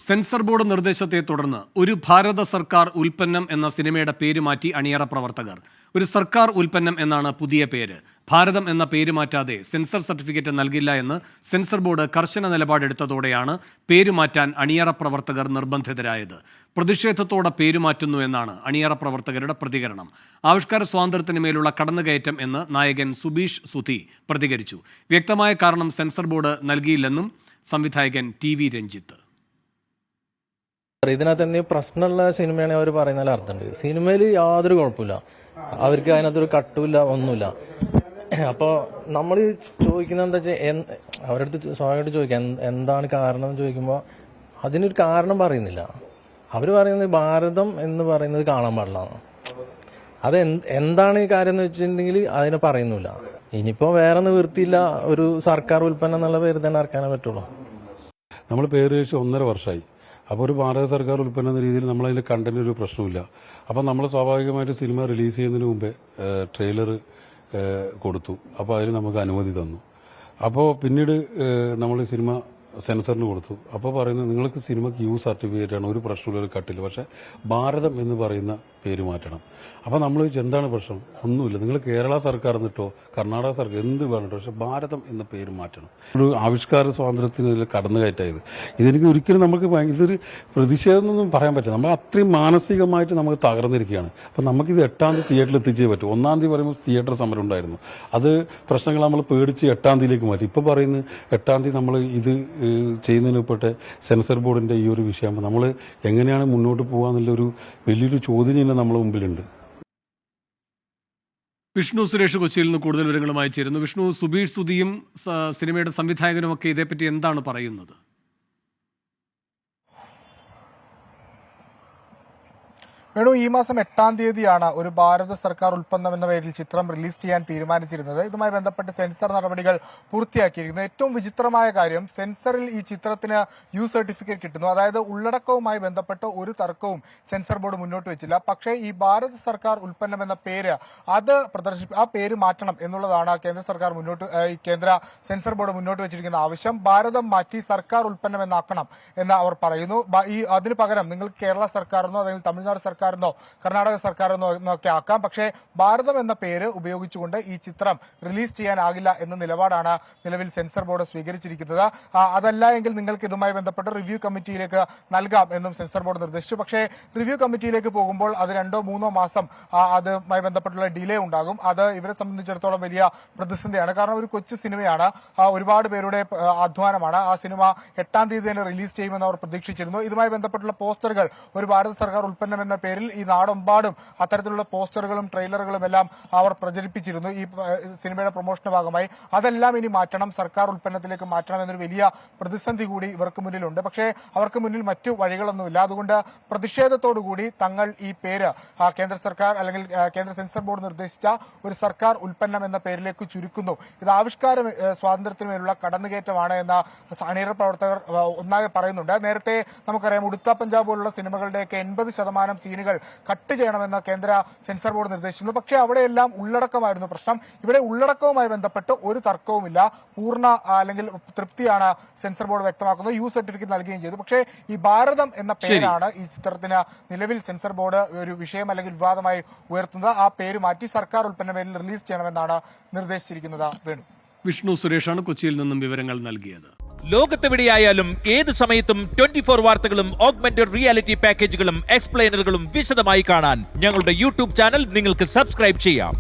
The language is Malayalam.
സെൻസർ ബോർഡ് നിർദ്ദേശത്തെ തുടർന്ന് ഒരു ഭാരത സർക്കാർ ഉൽപ്പന്നം എന്ന സിനിമയുടെ പേര് മാറ്റി അണിയറ പ്രവർത്തകർ. ഒരു സർക്കാർ ഉൽപ്പന്നം എന്നാണ് പുതിയ പേര്. ഭാരതം എന്ന പേര് മാറ്റാതെ സെൻസർ സർട്ടിഫിക്കറ്റ് നൽകില്ല എന്ന് സെൻസർ ബോർഡ് കർശന നിലപാടെടുത്തതോടെയാണ് പേരുമാറ്റാൻ അണിയറ പ്രവർത്തകർ നിർബന്ധിതരായത്. പ്രതിഷേധത്തോടെ പേരുമാറ്റുന്നു എന്നാണ് അണിയറ പ്രവർത്തകരുടെ പ്രതികരണം. ആവിഷ്കാര സ്വാതന്ത്ര്യത്തിന് മേലുള്ള കടന്നുകയറ്റം എന്ന് നായകൻ സുബീഷ് സുധി പ്രതികരിച്ചു. വ്യക്തമായ കാരണം സെൻസർ ബോർഡ് നൽകിയില്ലെന്നും സംവിധായകൻ TV രഞ്ജിത്ത്. ഇതിനകത്ത് എന്തെങ്കിലും പ്രശ്നമുള്ള സിനിമയാണെങ്കിൽ അവർ പറയുന്നതിൽ അർത്ഥമുണ്ട്. സിനിമയിൽ യാതൊരു കുഴപ്പമില്ല, അവർക്ക് അതിനകത്തൊരു കട്ടുമില്ല, ഒന്നുമില്ല. അപ്പോൾ നമ്മൾ ചോദിക്കുന്നത് എന്താ വെച്ചാൽ അവരടുത്ത് സ്വാഭാവികമായിട്ട് ചോദിക്കാം എന്താണ് കാരണം എന്ന് ചോദിക്കുമ്പോൾ അതിനൊരു കാരണം പറയുന്നില്ല. അവർ പറയുന്നത് ഭാരതം എന്ന് പറയുന്നത് കാണാൻ പാടില്ല. അത് എന്താണ് ഈ കാര്യം എന്ന് വെച്ചിട്ടുണ്ടെങ്കിൽ അതിനെ പറയുന്നില്ല. ഇനിയിപ്പോൾ വേറെ നിവൃത്തിയില്ല, ഒരു സർക്കാർ ഉൽപ്പന്നം എന്നുള്ള പേര് തന്നെ ഇറക്കാനേ പറ്റുള്ളൂ. നമ്മൾ പേര് വെച്ച് 1.5 വർഷമായി. അപ്പോൾ ഒരു ഭാരത സർക്കാർ ഉൽപ്പന്നം എന്ന രീതിയിൽ നമ്മളതിൽ കണ്ടന്റ് ഒരു പ്രശ്നമില്ല. അപ്പോൾ നമ്മൾ സ്വാഭാവികമായിട്ട് സിനിമ റിലീസ് ചെയ്യുന്നതിന് മുമ്പേ ട്രെയിലർ കൊടുത്തു. അപ്പോൾ അതിന് നമുക്ക് അനുമതി തന്നു. അപ്പോൾ പിന്നീട് നമ്മൾ സിനിമ സെൻസറിന് കൊടുത്തു. അപ്പോൾ പറയുന്നത് നിങ്ങൾക്ക് സിനിമയ്ക്ക് സർട്ടിഫിക്കറ്റ് ആണ്, ഒരു പ്രശ്നമില്ല, ഒരു കട്ടില്ല, പക്ഷേ ഭാരതം എന്ന് പറയുന്ന പേര് മാറ്റണം. അപ്പോൾ നമ്മൾ എന്താണ് പ്രശ്നം? ഒന്നുമില്ല, നിങ്ങൾ കേരള സർക്കാർ എന്നിട്ടോ കർണാടക സർക്കാർ എന്ത് വേണ്ടോ, പക്ഷെ ഭാരതം എന്ന പേര് മാറ്റണം. ഒരു ആവിഷ്കാര സ്വാതന്ത്ര്യത്തിന് കടന്നുകയറ്റായത് ഇതെനിക്ക് ഒരിക്കലും നമുക്ക് ഇതൊരു പ്രതിഷേധം എന്നൊന്നും പറയാൻ പറ്റില്ല. നമ്മൾ അത്രയും മാനസികമായിട്ട് നമുക്ക് തകർന്നിരിക്കുകയാണ്. അപ്പം നമുക്കിത് 8-ാം തീയതി തിയേറ്ററിൽ എത്തിച്ചേ പറ്റും. 1-ാം തീയതി പറയുമ്പോൾ തിയേറ്റർ സമരം ഉണ്ടായിരുന്നു. അത് പ്രശ്നങ്ങൾ നമ്മൾ പേടിച്ച് 8-ാം തീയതിയിലേക്ക് മാറ്റി. ഇപ്പോൾ പറയുന്നത് 8-ാം തീയതി നമ്മൾ ഇത് ചെയ്യുന്നതിന് മുമ്പത്തെ സെൻസർ ബോർഡിൻ്റെ ഈ ഒരു വിഷയം നമ്മൾ എങ്ങനെയാണ് മുന്നോട്ട് പോകാന്നുള്ളൊരു വലിയൊരു ചോദ്യം തന്നെ നമ്മുടെ മുമ്പിലുണ്ട്. വിഷ്ണു സുരേഷ് കൊച്ചിയിൽ നിന്ന് കൂടുതൽ വിവരങ്ങളുമായി ചേരുന്നു. വിഷ്ണു, സുബീഷ് സുധിയും സിനിമയുടെ സംവിധായകനും ഒക്കെ ഇതേപ്പറ്റി എന്താണ് പറയുന്നത്? വേണു, ഈ മാസം 8-ാം തീയതിയാണ് ഒരു ഭാരത സർക്കാർ ഉൽപ്പന്നം എന്ന പേരിൽ ചിത്രം റിലീസ് ചെയ്യാൻ തീരുമാനിച്ചിരുന്നത്. ഇതുമായി ബന്ധപ്പെട്ട് സെൻസർ നടപടികൾ പൂർത്തിയാക്കിയിരിക്കുന്നു. ഏറ്റവും വിചിത്രമായ കാര്യം, സെൻസറിൽ ഈ ചിത്രത്തിന് സർട്ടിഫിക്കറ്റ് കിട്ടുന്നു. അതായത് ഉള്ളടക്കവുമായി ബന്ധപ്പെട്ട് ഒരു തർക്കവും സെൻസർ ബോർഡ് മുന്നോട്ട് വെച്ചില്ല. പക്ഷേ ഈ ഭാരത സർക്കാർ ഉൽപ്പന്നം എന്ന പേര് അത് ആ പേര് മാറ്റണം എന്നുള്ളതാണ് കേന്ദ്ര സെൻസർ ബോർഡ് മുന്നോട്ട് വെച്ചിരിക്കുന്ന ആവശ്യം. ഭാരതം മാറ്റി സർക്കാർ ഉൽപ്പന്നം എന്നാക്കണം എന്ന് അവർ പറയുന്നു. അതിന് പകരം നിങ്ങൾക്ക് കേരള സർക്കാരെന്നോ അല്ലെങ്കിൽ തമിഴ്നാട് സർക്കാരെന്നോ കർണാടക സർക്കാരെന്നോ എന്നൊക്കെ ആക്കാം. പക്ഷേ ഭാരതം എന്ന പേര് ഉപയോഗിച്ചുകൊണ്ട് ഈ ചിത്രം റിലീസ് ചെയ്യാനാകില്ല എന്ന നിലപാടാണ് നിലവിൽ സെൻസർ ബോർഡ് സ്വീകരിച്ചിരിക്കുന്നത്. അതല്ല എങ്കിൽ നിങ്ങൾക്ക് ഇതുമായി ബന്ധപ്പെട്ട് റിവ്യൂ കമ്മിറ്റിയിലേക്ക് നൽകാം എന്നും സെൻസർ ബോർഡ് നിർദ്ദേശിച്ചു. പക്ഷേ റിവ്യൂ കമ്മിറ്റിയിലേക്ക് പോകുമ്പോൾ അത് 2-3 മാസം അതുമായി ബന്ധപ്പെട്ടുള്ള ഡിലേ ഉണ്ടാകും. അത് ഇവരെ സംബന്ധിച്ചിടത്തോളം വലിയ പ്രതിസന്ധിയാണ്. കാരണം ഒരു കൊച്ചു സിനിമയാണ്, ഒരുപാട് പേരുടെ അധ്വാനമാണ്. ആ സിനിമ 8-ാം തീയതി തന്നെ റിലീസ് ചെയ്യുമെന്ന് അവർ പ്രതീക്ഷിച്ചിരുന്നു. ഇതുമായി ബന്ധപ്പെട്ടുള്ള പോസ്റ്ററുകൾ ഒരു ഭാരത സർക്കാർ ഉൽപ്പന്നം എന്ന പേരിൽ ഈ നാടെമ്പാടും അത്തരത്തിലുള്ള പോസ്റ്ററുകളും ട്രെയിലറുകളും എല്ലാം അവർ പ്രചരിപ്പിച്ചിരുന്നു ഈ സിനിമയുടെ പ്രൊമോഷന്റെ ഭാഗമായി. അതെല്ലാം ഇനി മാറ്റണം, സർക്കാർ ഉൽപ്പന്നത്തിലേക്ക് മാറ്റണം എന്നൊരു വലിയ പ്രതിസന്ധി കൂടി ഇവർക്ക് മുന്നിലുണ്ട്. പക്ഷേ അവർക്ക് മുന്നിൽ മറ്റു വഴികളൊന്നുമില്ല. അതുകൊണ്ട് പ്രതിഷേധത്തോടുകൂടി തങ്ങൾ ഈ പേര് കേന്ദ്ര സർക്കാർ അല്ലെങ്കിൽ കേന്ദ്ര സെൻസർ ബോർഡ് നിർദ്ദേശിച്ച ഒരു സർക്കാർ ഉൽപ്പന്നം എന്ന പേരിലേക്ക് ചുരുക്കുന്നു. ഇത് ആവിഷ്കാര സ്വാതന്ത്ര്യത്തിനുമേലുള്ള കടന്നുകയറ്റമാണ് എന്ന അണിയറ പ്രവർത്തകർ ഒന്നാകെ പറയുന്നുണ്ട്. നേരത്തെ നമുക്കറിയാം, ഉടുത്ത പഞ്ചാബ് പോലുള്ള സിനിമകളുടെയൊക്കെ 80% സീനുകൾ കട്ട് ചെയ്യണമെന്ന് കേന്ദ്ര സെൻസർ ബോർഡ് നിർദ്ദേശിക്കുന്നു. പക്ഷേ അവിടെയെല്ലാം ഉള്ളടക്കമായിരുന്നു പ്രശ്നം. ഇവിടെ ഉള്ളടക്കവുമായി ബന്ധപ്പെട്ട് ഒരു തർക്കവുമില്ല, പൂർണ്ണ അല്ലെങ്കിൽ തൃപ്തിയാണ് സെൻസർ ബോർഡ് വ്യക്തമാക്കുന്നത്. സർട്ടിഫിക്കറ്റ് നൽകുകയും ചെയ്തു. പക്ഷേ ഈ ഭാരതം എന്ന പേരാണ് ഈ ചിത്രത്തിന് നിലവിൽ സെൻസർ ബോർഡ് ഒരു വിഷയം അല്ലെങ്കിൽ വിവാദമായി ഉയർത്തുന്നത്. ആ പേര് മാറ്റി സർക്കാർ ഉൽപ്പന്ന പേരിൽ റിലീസ് ചെയ്യണമെന്നാണ് നിർദ്ദേശിച്ചിരിക്കുന്നത്. വേണു, വിഷ്ണു സുരേഷാണ് കൊച്ചിയിൽ നിന്നും വിവരങ്ങൾ നൽകിയത്. ലോകത്തെവിടെയായാലും ഏത് സമയത്തും 24 വാർത്തകളും ഓഗ്മെന്റഡ് റിയാലിറ്റി പാക്കേജുകളും എക്സ്പ്ലെയിനറുകളും വിശദമായി കാണാൻ ഞങ്ങളുടെ YouTube ചാനൽ നിങ്ങൾക്ക് സബ്സ്ക്രൈബ് ചെയ്യാം.